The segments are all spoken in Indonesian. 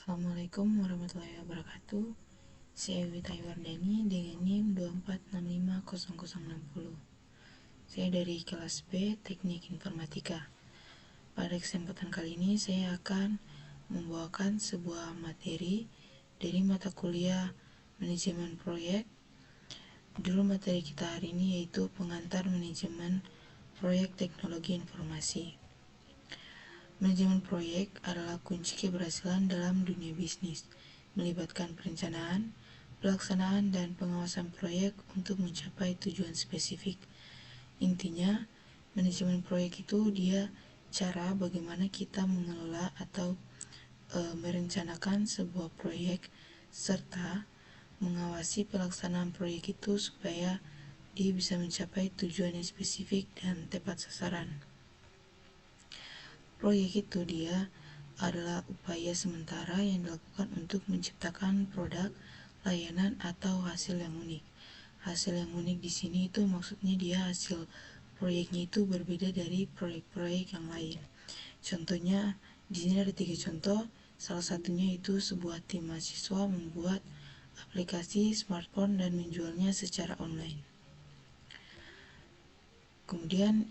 Assalamualaikum warahmatullahi wabarakatuh. Saya Wita Wardani dengan NIM 2465060. Saya dari kelas B Teknik Informatika. Pada kesempatan kali ini saya akan membawakan sebuah materi dari mata kuliah Manajemen Proyek. Judul materi kita hari ini yaitu Pengantar Manajemen Proyek Teknologi Informasi. Manajemen proyek adalah kunci keberhasilan dalam dunia bisnis, melibatkan perencanaan, pelaksanaan, dan pengawasan proyek untuk mencapai tujuan spesifik. Intinya, manajemen proyek itu dia cara bagaimana kita mengelola atau merencanakan sebuah proyek serta mengawasi pelaksanaan proyek itu supaya dia bisa mencapai tujuan yang spesifik dan tepat sasaran. Proyek itu dia adalah upaya sementara yang dilakukan untuk menciptakan produk, layanan, atau hasil yang unik. Hasil yang unik di sini itu maksudnya dia hasil proyeknya itu berbeda dari proyek-proyek yang lain. Contohnya di sini ada 3 contoh. Salah satunya itu sebuah tim mahasiswa membuat aplikasi smartphone dan menjualnya secara online. Kemudian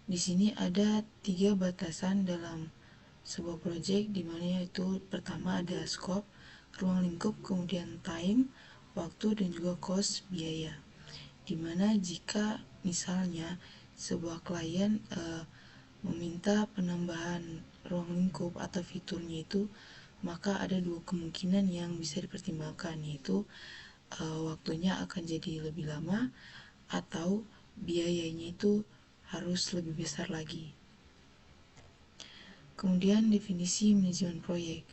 di sini ada 3 batasan dalam sebuah proyek, di mana yaitu pertama ada scope, ruang lingkup, kemudian time, waktu, dan juga cost, biaya. Dimana jika misalnya sebuah klien meminta penambahan ruang lingkup atau fiturnya itu, maka ada 2 kemungkinan yang bisa dipertimbangkan, yaitu waktunya akan jadi lebih lama atau biayanya itu harus lebih besar lagi. Kemudian definisi manajemen proyek.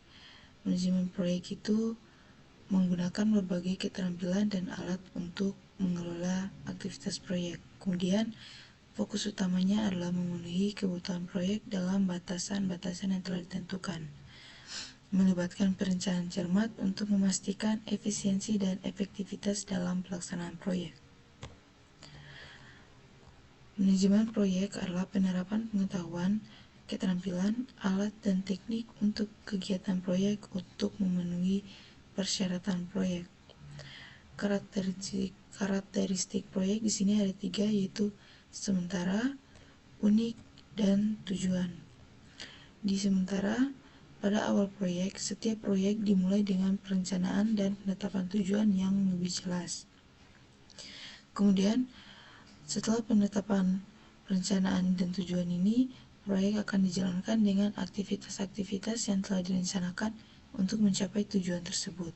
Manajemen proyek itu menggunakan berbagai keterampilan dan alat untuk mengelola aktivitas proyek. Kemudian fokus utamanya adalah memenuhi kebutuhan proyek dalam batasan-batasan yang telah ditentukan. Melibatkan perencanaan cermat untuk memastikan efisiensi dan efektivitas dalam pelaksanaan proyek. Manajemen proyek adalah penerapan pengetahuan, keterampilan, alat, dan teknik untuk kegiatan proyek untuk memenuhi persyaratan proyek. Karakteristik proyek di sini ada 3, yaitu sementara, unik, dan tujuan. Di sementara, pada awal proyek, setiap proyek dimulai dengan perencanaan dan penetapan tujuan yang lebih jelas. Kemudian, setelah penetapan perencanaan dan tujuan ini, proyek akan dijalankan dengan aktivitas-aktivitas yang telah direncanakan untuk mencapai tujuan tersebut.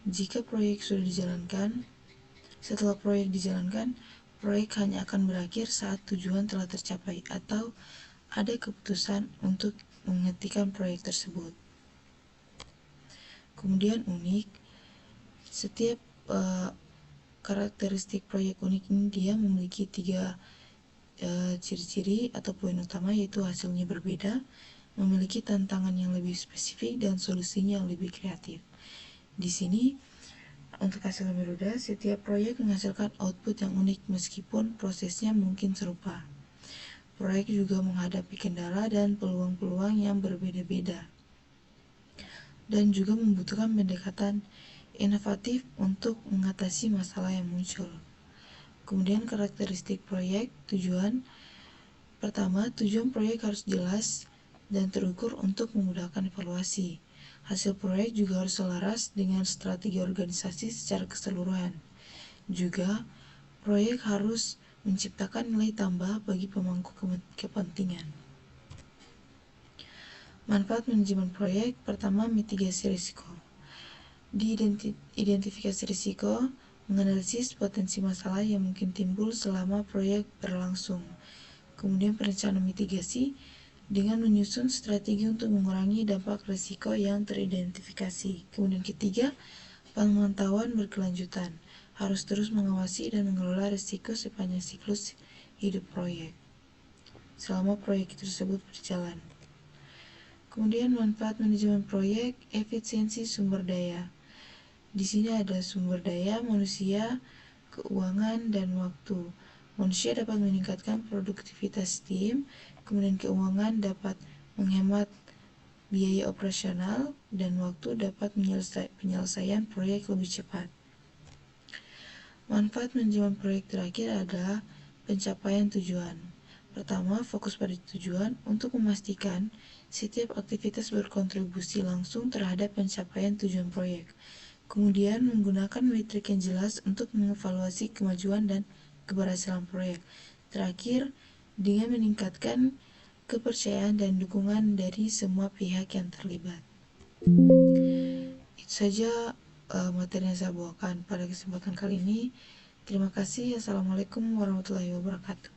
Jika proyek sudah dijalankan, setelah proyek dijalankan, proyek hanya akan berakhir saat tujuan telah tercapai atau ada keputusan untuk menghentikan proyek tersebut. Kemudian unik, setiap karakteristik proyek unik ini dia memiliki 3 ciri-ciri atau poin utama, yaitu hasilnya berbeda, memiliki tantangan yang lebih spesifik, dan solusinya yang lebih kreatif. Di sini untuk hasil yang berbeda, setiap proyek menghasilkan output yang unik meskipun prosesnya mungkin serupa. Proyek juga menghadapi kendala dan peluang-peluang yang berbeda-beda dan juga membutuhkan pendekatan inovatif untuk mengatasi masalah yang muncul. Kemudian karakteristik proyek, tujuan. Pertama, tujuan proyek harus jelas dan terukur untuk memudahkan evaluasi. Hasil proyek juga harus selaras dengan strategi organisasi secara keseluruhan. Juga, proyek harus menciptakan nilai tambah bagi pemangku kepentingan. Manfaat manajemen proyek. Pertama, mitigasi risiko. Di identifikasi risiko, menganalisis potensi masalah yang mungkin timbul selama proyek berlangsung. Kemudian perencanaan mitigasi dengan menyusun strategi untuk mengurangi dampak risiko yang teridentifikasi. Kemudian ketiga, pemantauan berkelanjutan. Harus terus mengawasi dan mengelola risiko sepanjang siklus hidup proyek selama proyek tersebut berjalan. Kemudian manfaat manajemen proyek, efisiensi sumber daya. Di sini ada sumber daya manusia, keuangan, dan waktu. Manusia dapat meningkatkan produktivitas tim, kemudian keuangan dapat menghemat biaya operasional, dan waktu dapat penyelesaian proyek lebih cepat. Manfaat manajemen proyek terakhir adalah pencapaian tujuan. Pertama, fokus pada tujuan untuk memastikan setiap aktivitas berkontribusi langsung terhadap pencapaian tujuan proyek. Kemudian, menggunakan metrik yang jelas untuk mengevaluasi kemajuan dan keberhasilan proyek. Terakhir, dengan meningkatkan kepercayaan dan dukungan dari semua pihak yang terlibat. Itu saja materi yang saya bawakan pada kesempatan kali ini. Terima kasih. Assalamualaikum warahmatullahi wabarakatuh.